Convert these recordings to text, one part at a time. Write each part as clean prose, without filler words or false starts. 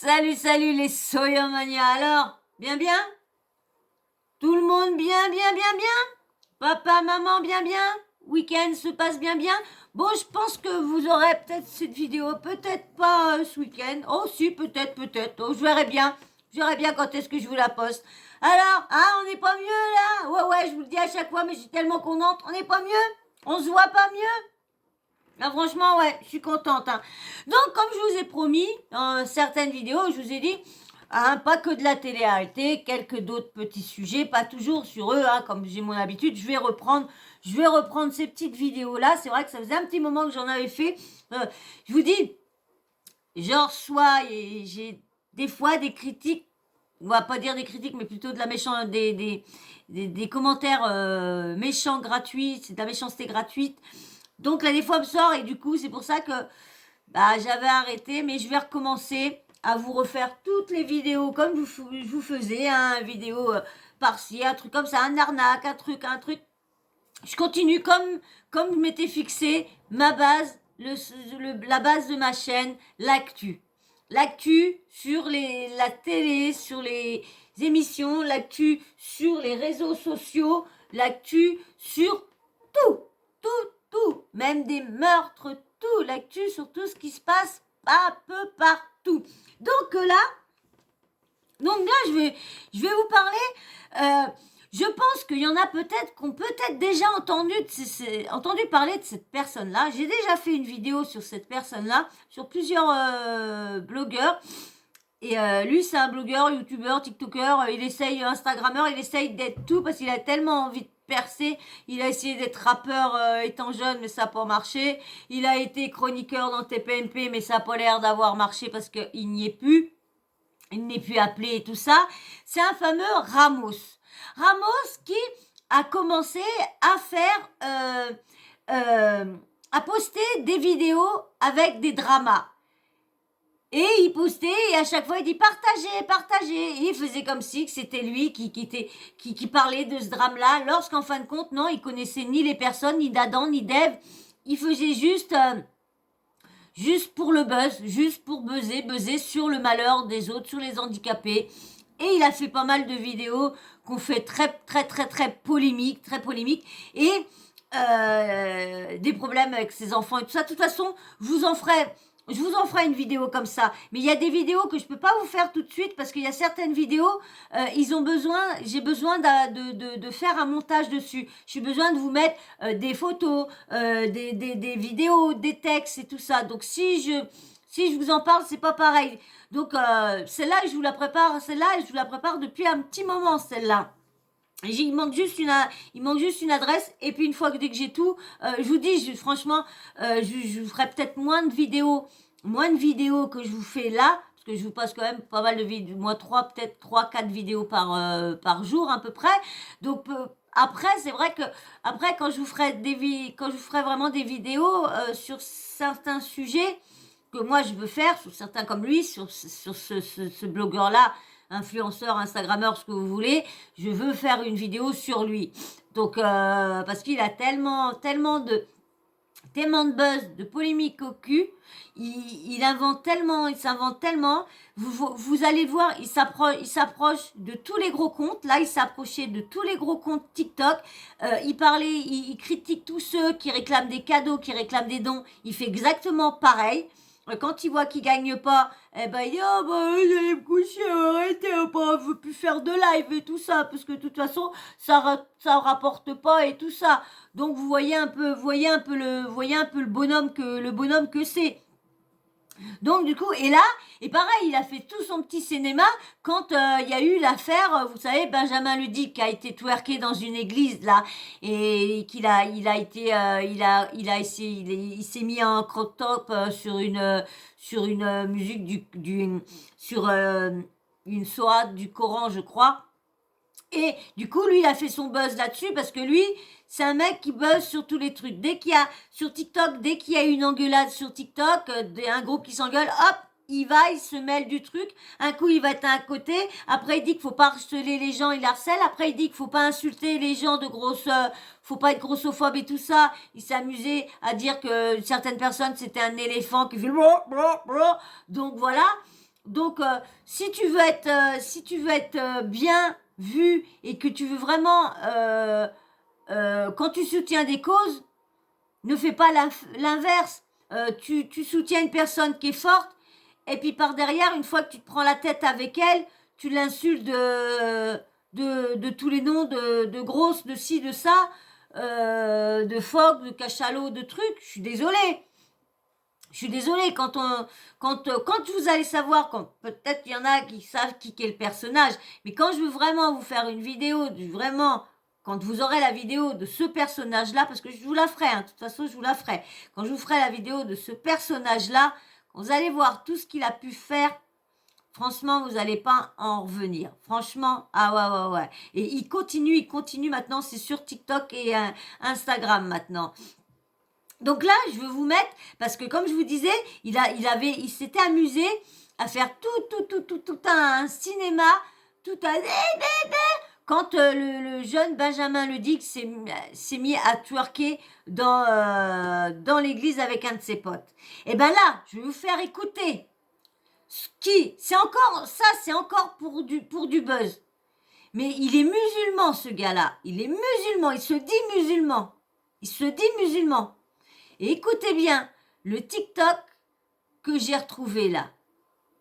Salut, salut les Soyomania. Alors, bien? Tout le monde bien? Papa, maman, bien? Week-end se passe bien? Bon, je pense que vous aurez peut-être cette vidéo, peut-être pas ce week-end. Oh si, peut-être. Oh, je verrai bien. Quand est-ce que je vous la poste. Alors, on n'est pas mieux là? Ouais, je vous le dis à chaque fois, mais je suis tellement contente. On n'est pas mieux? On se voit pas mieux? Ah, franchement, ouais, je suis contente. Donc, comme je vous ai promis, dans certaines vidéos, je vous ai dit, pas que de la télé-réalité, quelques d'autres petits sujets, pas toujours sur eux, comme j'ai mon habitude, je vais reprendre ces petites vidéos-là. C'est vrai que ça faisait un petit moment que j'en avais fait. Je vous dis, je reçois et j'ai des fois des critiques, on va pas dire des critiques, mais plutôt de la des commentaires méchants gratuits, c'est de la méchanceté gratuite. Donc là, des fois, me sort et du coup, c'est pour ça que j'avais arrêté, mais je vais recommencer à vous refaire toutes les vidéos comme je vous faisais, vidéo par-ci, un truc comme ça, un arnaque, un truc. Je continue comme je m'étais fixé ma base, la base de ma chaîne, l'actu. L'actu sur la télé, sur les émissions, l'actu sur les réseaux sociaux, l'actu sur tout, même des meurtres, tout, l'actu sur tout ce qui se passe un peu partout. Donc là, je vais vous parler. Je pense qu'il y en a peut-être qui ont peut-être déjà entendu parler de cette personne-là. J'ai déjà fait une vidéo sur cette personne-là, sur plusieurs blogueurs. Et lui, c'est un blogueur, youtubeur, tiktoker, il essaye, instagrammeur, il essaye d'être tout parce qu'il a tellement envie de percer. Il a essayé d'être rappeur étant jeune, mais ça n'a pas marché. Il a été chroniqueur dans TPMP, mais ça n'a pas l'air d'avoir marché parce qu'il n'y est plus. Il n'est plus appelé et tout ça. C'est un fameux Ramos. Ramos qui a commencé à faire, à poster des vidéos avec des dramas. Et il postait et à chaque fois il dit partagez. Et il faisait comme si que c'était lui qui parlait de ce drame-là, lorsqu'en fin de compte, non, il connaissait ni les personnes, ni d'Adam, ni d'Ève. Il faisait juste pour le buzz, juste pour buzzer sur le malheur des autres, sur les handicapés. Et il a fait pas mal de vidéos qu'on fait très polémiques, et des problèmes avec ses enfants et tout ça. De toute façon, je vous en ferai une vidéo comme ça. Mais il y a des vidéos que je peux pas vous faire tout de suite parce qu'il y a certaines vidéos, j'ai besoin de faire un montage dessus. J'ai besoin de vous mettre des photos, des vidéos, des textes et tout ça. Donc si je vous en parle, c'est pas pareil. Donc celle-là, je vous la prépare depuis un petit moment, celle-là. Il manque juste une adresse et puis une fois que dès que j'ai tout, je vous dis, franchement, je ferai peut-être moins de vidéos que je vous fais là, parce que je vous passe quand même pas mal de vidéos, moi peut-être 3-4 vidéos par jour à peu près. Donc après, c'est vrai que après quand je vous ferai vraiment des vidéos sur certains sujets que moi je veux faire, sur certains comme lui, sur ce blogueur-là, influenceur, instagrammeur, ce que vous voulez, je veux faire une vidéo sur lui. Donc, parce qu'il a tellement de buzz, de polémiques au cul, il s'invente tellement, vous allez le voir, il s'approche de tous les gros comptes, là il s'approchait de tous les gros comptes TikTok, il critique tous ceux qui réclament des cadeaux, qui réclament des dons, il fait exactement pareil. Quand il voit qu'il gagne pas, il dit j'allais me coucher, arrêtez, je veux plus faire de live et tout ça, parce que de toute façon ça rapporte pas et tout ça. Donc vous voyez un peu le bonhomme que c'est. Donc du coup, et pareil, il a fait tout son petit cinéma quand il y a eu l'affaire, vous savez, Benjamin Ludic qui a été twerké dans une église là, et il s'est mis en crop top sur une musique sur une sourate du Coran, je crois. Et du coup, lui, il a fait son buzz là-dessus parce que lui, c'est un mec qui buzz sur tous les trucs. Dès qu'il y a une engueulade sur TikTok, un groupe qui s'engueule, hop, il se mêle du truc. Un coup, il va être à un côté. Après, il dit qu'il faut pas harceler les gens, il harcèle. Après, il dit qu'il faut pas insulter les gens faut pas être grossophobe et tout ça. Il s'est amusé à dire que certaines personnes, c'était un éléphant qui fait blablabla. Donc voilà. Donc, si tu veux être bien vu et que tu veux vraiment, quand tu soutiens des causes, ne fais pas l'inverse. Tu soutiens une personne qui est forte et puis par derrière, une fois que tu te prends la tête avec elle, tu l'insultes de tous les noms, de grosse, de ci, de ça, de phoque, de cachalot, de trucs. Je suis désolée. Je suis désolée, quand vous allez savoir, peut-être il y en a qui savent qui est le personnage, mais quand je veux vraiment vous faire une vidéo, quand vous aurez la vidéo de ce personnage-là, parce que je vous la ferai, hein, de toute façon je vous la ferai, quand je vous ferai la vidéo de ce personnage-là, vous allez voir tout ce qu'il a pu faire, franchement, vous n'allez pas en revenir. Franchement, ah ouais. Et il continue maintenant, c'est sur TikTok et Instagram maintenant. Donc là, je veux vous mettre, parce que comme je vous disais, il s'était amusé à faire tout un cinéma, tout un... Quand le jeune Benjamin Ledig s'est mis à twerker dans l'église avec un de ses potes. Et ben là, je vais vous faire écouter. C'est encore pour du buzz. Mais il est musulman, ce gars-là. Il est musulman, il se dit musulman. Et écoutez bien, le TikTok que j'ai retrouvé là.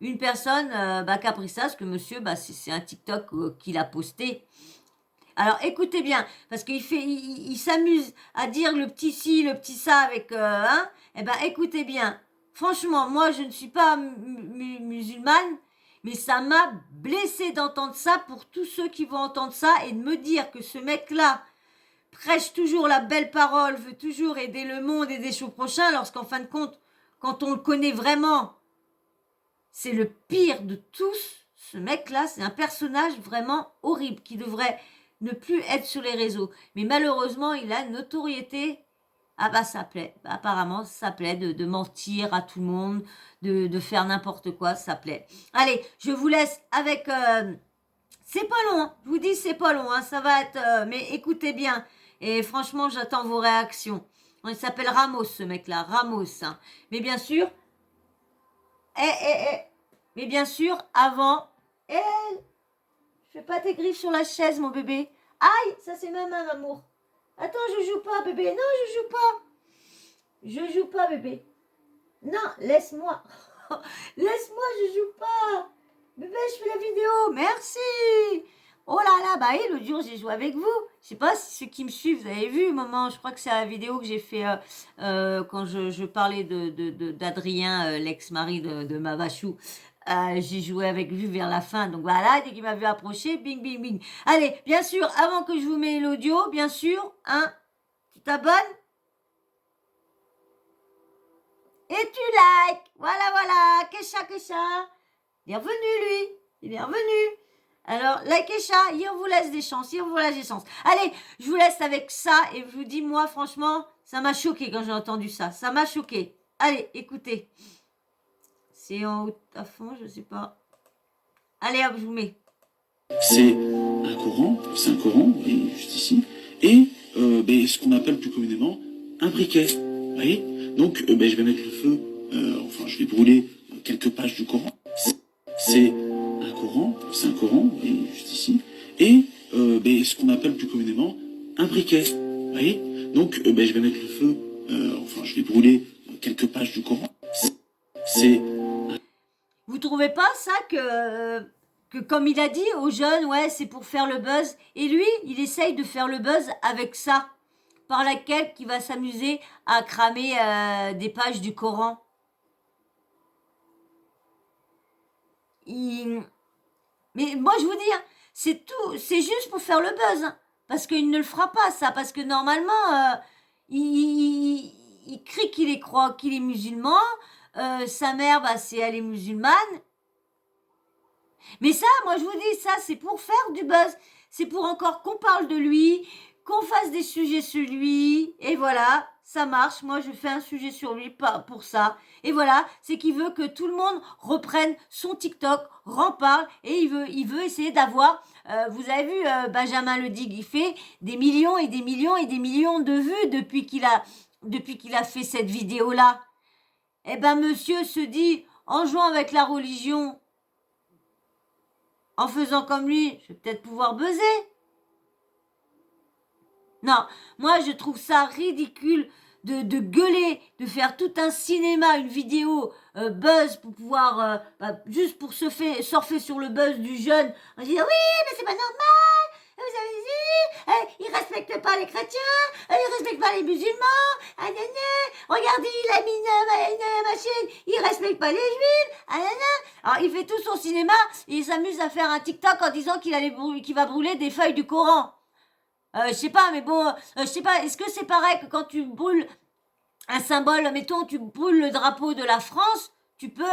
Une personne qui a pris ça, parce que monsieur, c'est un TikTok qu'il a posté. Alors écoutez bien, parce il s'amuse à dire le petit ci, le petit ça avec Eh ben écoutez bien. Franchement, moi je ne suis pas musulmane, mais ça m'a blessée d'entendre ça pour tous ceux qui vont entendre ça et de me dire que ce mec-là prêche toujours la belle parole, veut toujours aider le monde, aider son prochain, lorsqu'en fin de compte, quand on le connaît vraiment, c'est le pire de tous. Ce mec-là, c'est un personnage vraiment horrible qui devrait ne plus être sur les réseaux. Mais malheureusement, il a une notoriété. Ah bah ça plaît. Apparemment, ça plaît de mentir à tout le monde, de faire n'importe quoi, ça plaît. Allez, je vous laisse avec... c'est pas long, hein. Je vous dis, c'est pas long, hein. Ça va être... mais écoutez bien. Et franchement, j'attends vos réactions. Il s'appelle Ramos, ce mec-là. Ramos. Hein. Mais bien sûr... Mais bien sûr, avant... Je fais pas tes griffes sur la chaise, mon bébé. Aïe, ça c'est ma main, amour. Attends, je joue pas, bébé. Non, je joue pas. Je joue pas, bébé. Non, laisse-moi. Laisse-moi, je joue pas. Bébé, je fais la vidéo. Merci. Oh là là, bah oui, l'autre jour, j'ai joué avec vous. Je sais pas si ceux qui me suivent, vous avez vu, moment, je crois que c'est la vidéo que j'ai fait quand je parlais d'Adrien, l'ex-mari de Mavachou. J'ai joué avec lui vers la fin. Donc voilà, dès qu'il m'a vu approcher, bing, bing, bing. Allez, bien sûr, avant que je vous mette l'audio, bien sûr, hein, tu t'abonnes et tu likes. Voilà. Kesha. Il est revenu, lui. Il est revenu. Alors, likez ça, il vous laisse des chances, Allez, je vous laisse avec ça et je vous dis, moi, franchement, ça m'a choqué quand j'ai entendu ça. Ça m'a choqué. Allez, écoutez. C'est en haut à fond, je sais pas. Allez, hop, je vous mets. C'est un Coran, et juste ici, et ce qu'on appelle plus communément un briquet. Vous voyez? Donc, je vais mettre le feu, je vais brûler quelques pages du Coran. C'est un Coran, et juste ici, et ce qu'on appelle plus communément un briquet. Vous voyez? Donc, je vais mettre le feu, je vais brûler quelques pages du Coran. Vous trouvez pas ça que comme il a dit aux jeunes, ouais, c'est pour faire le buzz. Et lui, il essaye de faire le buzz avec ça, par laquelle il va s'amuser à cramer des pages du Coran. Mais moi, je vous dis, hein, c'est juste pour faire le buzz. Hein, parce qu'il ne le fera pas, ça. Parce que normalement, il crie qu'il est musulman. Sa mère, elle est musulmane. Mais ça, moi je vous dis, ça c'est pour faire du buzz. C'est pour encore qu'on parle de lui, qu'on fasse des sujets sur lui. Et voilà, ça marche. Moi je fais un sujet sur lui pour ça. Et voilà, c'est qu'il veut que tout le monde reprenne son TikTok, remparle. Et il veut essayer d'avoir... vous avez vu Benjamin Ledig, il fait des millions et des millions et des millions de vues depuis qu'il a fait cette vidéo-là. Eh ben monsieur se dit, en jouant avec la religion... en faisant comme lui, je vais peut-être pouvoir buzzer. Non, moi je trouve ça ridicule de gueuler, de faire tout un cinéma, une vidéo buzz pour pouvoir, juste pour surfer sur le buzz du jeune, en disant oui, mais c'est pas normal, vous avez vu, il respecte pas les chrétiens, il respecte pas les musulmans, regardez, il a mis une machine, il respecte pas les juifs, Alors il fait tout son cinéma et il s'amuse à faire un TikTok en disant qu'il va brûler des feuilles du Coran. Je sais pas, mais bon, je sais pas, est-ce que c'est pareil que quand tu brûles un symbole, mettons, tu brûles le drapeau de la France, tu peux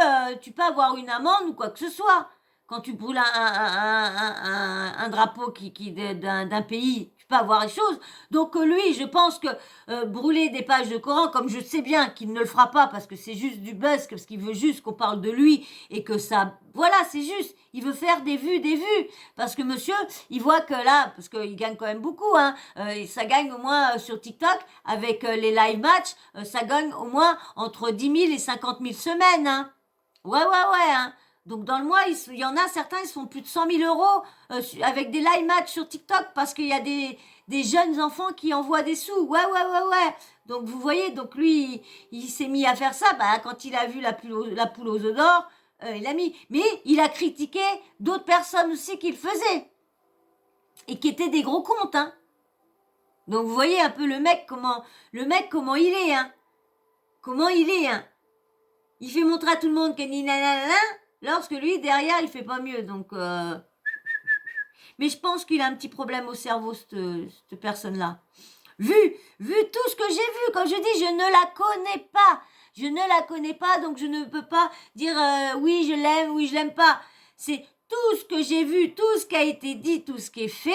avoir une amende ou quoi que ce soit. Quand tu brûles un drapeau d'un pays, tu peux avoir les choses. Donc lui, je pense que brûler des pages de Coran, comme je sais bien qu'il ne le fera pas parce que c'est juste du buzz, parce qu'il veut juste qu'on parle de lui et que ça... Voilà, c'est juste. Il veut faire des vues. Parce que monsieur, il voit que là, parce qu'il gagne quand même beaucoup, hein, ça gagne au moins sur TikTok, avec les live matchs, ça gagne au moins entre 10 000 et 50 000 semaines. Hein. Ouais, hein. Donc dans le mois, il y en a certains, ils font plus de 100 000 euros avec des live matchs sur TikTok parce qu'il y a des jeunes enfants qui envoient des sous. Ouais. Donc vous voyez, donc lui, il s'est mis à faire ça. Quand il a vu la poule aux œufs d'or, il a mis. Mais il a critiqué d'autres personnes aussi qui le faisaient et qui étaient des gros comptes. Hein. Donc vous voyez un peu le mec comment il est. Hein. Comment il est. Hein. Il fait montrer à tout le monde qu'il est nanana. Lorsque lui, derrière, il fait pas mieux. Donc, mais je pense qu'il a un petit problème au cerveau, cette personne-là. Vu tout ce que j'ai vu, comme je dis, je ne la connais pas. Je ne la connais pas, donc je ne peux pas dire oui, je l'aime, oui, je l'aime pas. C'est tout ce que j'ai vu, tout ce qui a été dit, tout ce qui est fait.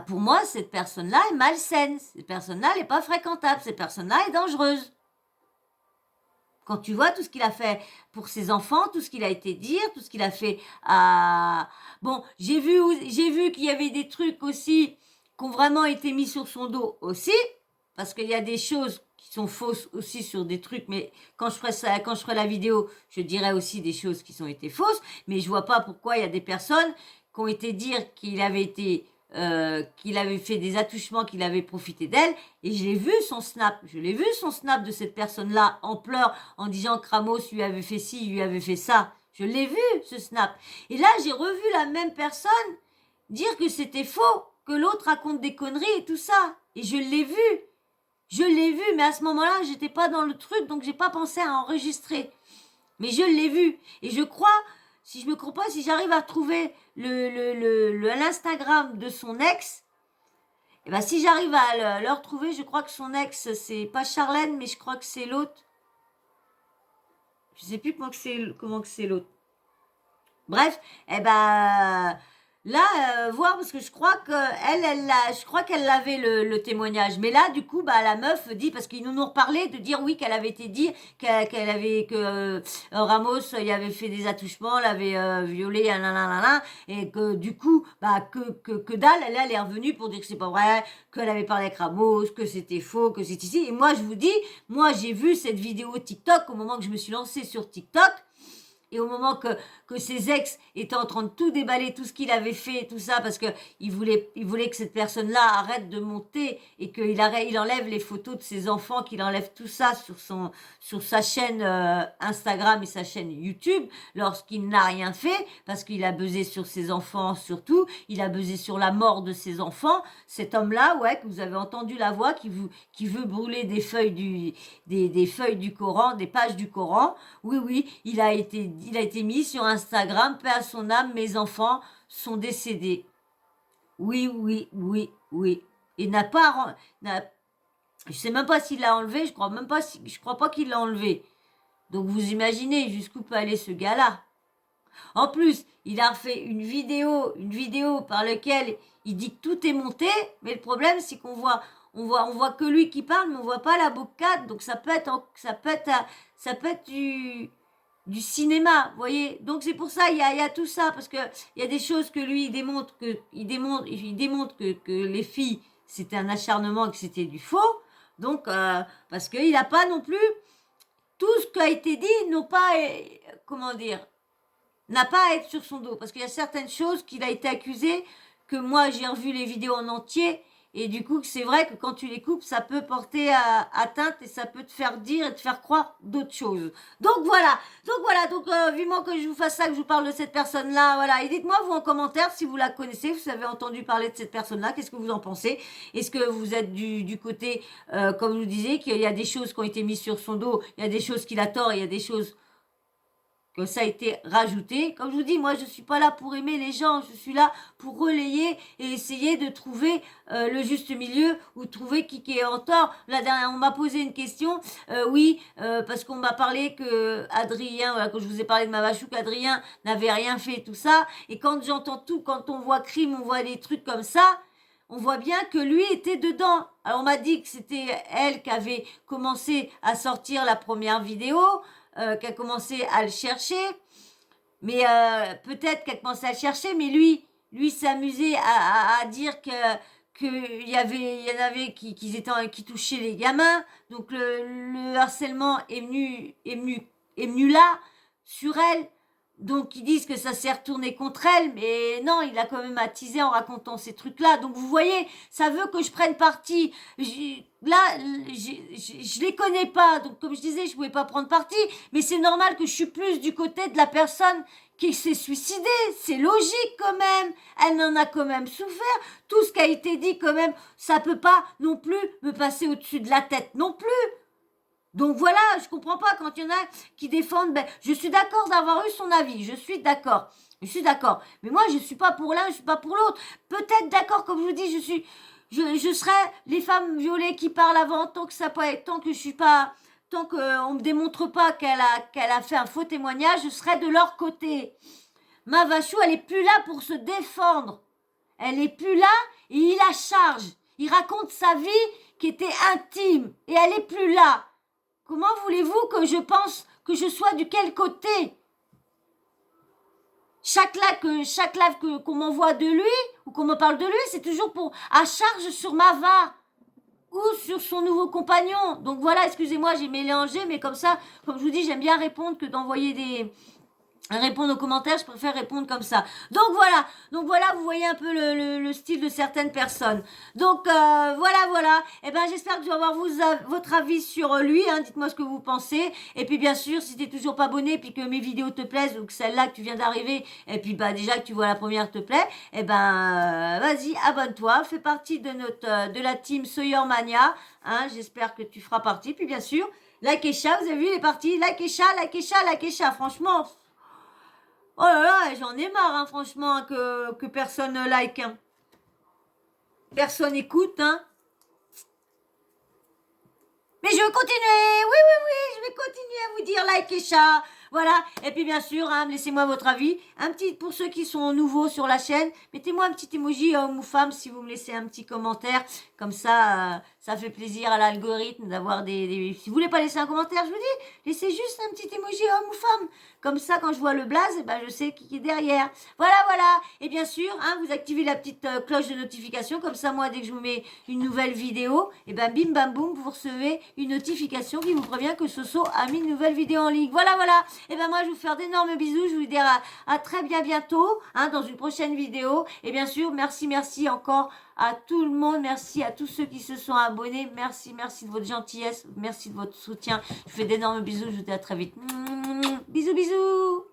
Pour moi, cette personne-là est malsaine. Cette personne-là, elle n'est pas fréquentable. Cette personne-là est dangereuse. Quand tu vois tout ce qu'il a fait pour ses enfants, tout ce qu'il a été dire, tout ce qu'il a fait à... Bon, j'ai vu qu'il y avait des trucs aussi qui ont vraiment été mis sur son dos aussi, parce qu'il y a des choses qui sont fausses aussi sur des trucs, mais quand je ferai la vidéo, je dirai aussi des choses qui ont été fausses, mais je vois pas pourquoi il y a des personnes qui ont été dire qu'il avait fait des attouchements, qu'il avait profité d'elle, et je l'ai vu son snap de cette personne-là en pleurs, en disant que Ramos lui avait fait ci, lui avait fait ça. Je l'ai vu, ce snap. Et là, j'ai revu la même personne dire que c'était faux, que l'autre raconte des conneries et tout ça. Et je l'ai vu, mais à ce moment-là, j'étais pas dans le truc, donc j'ai pas pensé à enregistrer. Mais je l'ai vu. Et je crois, si je me trompe pas, si j'arrive à trouver l'Instagram de son ex, et si j'arrive à le retrouver, je crois que son ex, c'est pas Charlène, mais je crois que c'est l'autre. Je sais plus comment que c'est l'autre. Bref, là, voir, parce que je crois qu'elle l'avait le témoignage. Mais là, du coup, la meuf dit, parce qu'ils nous ont reparlé, de dire oui, qu'elle avait été dit, que Ramos, il avait fait des attouchements, l'avait violé, et que du coup, que dalle, elle est revenue pour dire que c'est pas vrai, qu'elle avait parlé avec Ramos, que c'était faux, que c'est ici. Et moi, je vous dis, moi, j'ai vu cette vidéo TikTok au moment que je me suis lancée sur TikTok. Et au moment que ses ex étaient en train de tout déballer, tout ce qu'il avait fait, tout ça, parce qu'il voulait que cette personne-là arrête de monter et qu'il enlève les photos de ses enfants, qu'il enlève tout ça sur sa chaîne Instagram et sa chaîne YouTube, lorsqu'il n'a rien fait, parce qu'il a buzzé sur ses enfants surtout, il a buzzé sur la mort de ses enfants. Cet homme-là, que vous avez entendu la voix, qui veut brûler des feuilles des feuilles du Coran, des pages du Coran. Oui, il a été mis sur Instagram, paix à son âme, mes enfants sont décédés. Oui. Et je sais même pas s'il l'a enlevé, je crois pas qu'il l'a enlevé. Donc vous imaginez jusqu'où peut aller ce gars-là. En plus, il a fait une vidéo par laquelle il dit que tout est monté, mais le problème c'est qu'on voit que lui qui parle, mais on voit pas la bocade, donc ça peut être du cinéma, vous voyez. Donc c'est pour ça il y a tout ça, parce que il y a des choses que lui il démontre que les filles c'était un acharnement, que c'était du faux. Donc parce qu'il n'a pas non plus tout ce qui a été dit, n'ont pas comment dire, n'a pas à être sur son dos. Parce qu'il y a certaines choses qu'il a été accusé, que moi j'ai revu les vidéos en entier, et du coup c'est vrai que quand tu les coupes, ça peut porter atteinte et ça peut te faire dire et te faire croire d'autres choses. Donc voilà, vivement que je vous fasse ça, que je vous parle de cette personne-là, voilà. Et dites-moi vous en commentaire si vous la connaissez, vous avez entendu parler de cette personne-là, qu'est-ce que vous en pensez? Est-ce que vous êtes du côté, comme je vous disais, qu'il y a des choses qui ont été mises sur son dos, il y a des choses qu'il a tort, et il y a des choses que ça a été rajouté. Comme je vous dis, moi je suis pas là pour aimer les gens, je suis là pour relayer et essayer de trouver le juste milieu ou trouver qui est en tort. La dernière, on m'a posé une question, oui, parce qu'on m'a parlé que Adrien, voilà, quand je vous ai parlé de Mavachou, qu'Adrien n'avait rien fait, tout ça. Et quand j'entends tout, quand on voit crime, on voit des trucs comme ça, on voit bien que lui était dedans. Alors on m'a dit que c'était elle qui avait commencé à sortir la première vidéo, qui a commencé à le chercher, mais peut-être qu'elle a commencé à le chercher, mais lui s'amusait à dire qu'il y en avait qui touchaient les gamins, donc le harcèlement est venu là, sur elle, donc ils disent que ça s'est retourné contre elle, mais non, il a quand même attisé en racontant ces trucs-là. Donc vous voyez, ça veut que je prenne parti. Je les connais pas, donc comme je disais, je pouvais pas prendre parti, mais c'est normal que je suis plus du côté de la personne qui s'est suicidée. C'est logique quand même. Elle en a quand même souffert. Tout ce qui a été dit quand même, ça peut pas non plus me passer au-dessus de la tête non plus. Donc voilà, je comprends pas quand il y en a qui défendent, ben, je suis d'accord d'avoir eu son avis, je suis d'accord. Mais moi, je suis pas pour l'un, je suis pas pour l'autre. Peut-être d'accord, comme je vous dis, je serais les femmes violées qui parlent avant, tant que je suis pas, tant qu'on me démontre pas qu'elle a fait un faux témoignage, je serais de leur côté. Mavachou, elle est plus là pour se défendre. Elle est plus là et il la charge. Il raconte sa vie qui était intime et elle est plus là. Comment voulez-vous que je pense que je sois du quel côté? Chaque live qu'on m'envoie de lui ou qu'on me parle de lui, c'est toujours à charge sur Mava ou sur son nouveau compagnon. Donc voilà, excusez-moi, j'ai mélangé, mais comme ça, comme je vous dis, j'aime bien répondre que d'envoyer répondre aux commentaires, je préfère répondre comme ça. Donc voilà, vous voyez un peu le style de certaines personnes. Donc voilà. Et ben j'espère que je vais avoir votre avis sur lui. Hein. Dites-moi ce que vous pensez. Et puis bien sûr, si t'es toujours pas abonné, puis que mes vidéos te plaisent ou que celle-là que tu viens d'arriver, et puis bah déjà que tu vois la première te plaît, et ben vas-y, abonne-toi, fais partie de la team Sawyermania. Hein. J'espère que tu feras partie. Puis bien sûr, Lakesha, vous avez vu les parties, Lakesha. Franchement. Oh là là, j'en ai marre, hein, franchement, que personne ne like. Hein. Personne écoute, hein. Mais je vais continuer, oui, je vais continuer à vous dire like et chat. Voilà, et puis bien sûr, hein, laissez-moi votre avis. Un petit, pour ceux qui sont nouveaux sur la chaîne, mettez-moi un petit emoji homme ou femme si vous me laissez un petit commentaire. Comme ça, ça fait plaisir à l'algorithme d'avoir Si vous voulez pas laisser un commentaire, je vous dis, laissez juste un petit emoji homme ou femme. Comme ça, quand je vois le blaze, ben, je sais qui est derrière. Voilà. Et bien sûr, hein, vous activez la petite cloche de notification. Comme ça, moi, dès que je vous mets une nouvelle vidéo, et ben bim bam boum, vous recevez une notification qui vous prévient que Soso a mis une nouvelle vidéo en ligne. Voilà. Et ben moi, je vous fais d'énormes bisous. Je vous dis à très bientôt, hein, dans une prochaine vidéo. Et bien sûr, merci encore à tout le monde. Merci à tous ceux qui se sont abonnés. Merci de votre gentillesse. Merci de votre soutien. Je vous fais d'énormes bisous. Je vous dis à très vite. Bisous.